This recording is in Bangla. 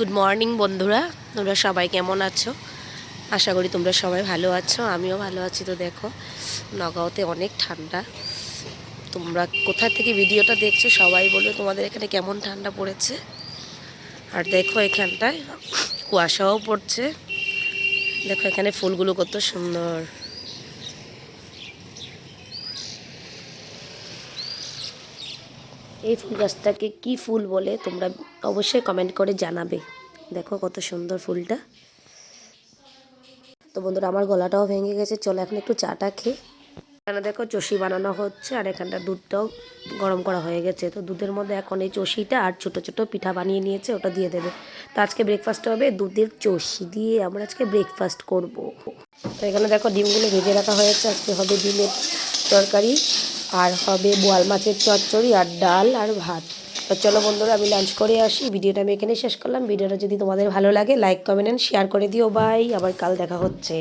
গুড মর্নিং বন্ধুরা, তোমরা সবাই কেমন আছো? আশা করি তোমরা সবাই ভালো আছো, আমিও ভালো আছি। তো দেখো, নগাঁওতে অনেক ঠান্ডা। তোমরা কোথা থেকে ভিডিওটা দেখছো সবাই বলো তোমাদের এখানে কেমন ঠান্ডা পড়েছে। আর দেখো এখানটায় কুয়াশাও পড়ছে। দেখো এখানে ফুলগুলো কত সুন্দর। এই ফুল গাছটাকে কি ফুল বলে তোমরা অবশ্যই কমেন্ট করে জানাবে। দেখো কত সুন্দর ফুলটা। তো বন্ধুরা, আমার গলাটাও ভেঙে গেছে, চলো এখন একটু চাটা খেয়ে। এখানে দেখো চষি বানানো হচ্ছে, আর এখানটা দুধটাও গরম করা হয়ে গেছে। তো দুধের মধ্যে এখন এই চষিটা আর ছোট ছোট পিঠা বানিয়ে নিয়েছে, ওটা দিয়ে দেবে। তো আজকে ব্রেকফাস্ট হবে দুধের চষি দিয়ে, আমরা আজকে ব্রেকফাস্ট করব। তো এখানে দেখো ডিমগুলো ভেজে রাখা হয়েছে। আজকে হবে ডিমের তরকারি, আর হবে বোয়াল মাছের চচ্চড়ি, আর ডাল আর ভাত। তো চলো বন্ধুরা, আমি লাঞ্চ করে আসি। ভিডিওটা আমি এখানেই শেষ করলাম। ভিডিওটা যদি তোমাদের ভালো লাগে লাইক কমেন্ট এন্ড শেয়ার করে দিও। বাই, আবার কাল দেখা হচ্ছে।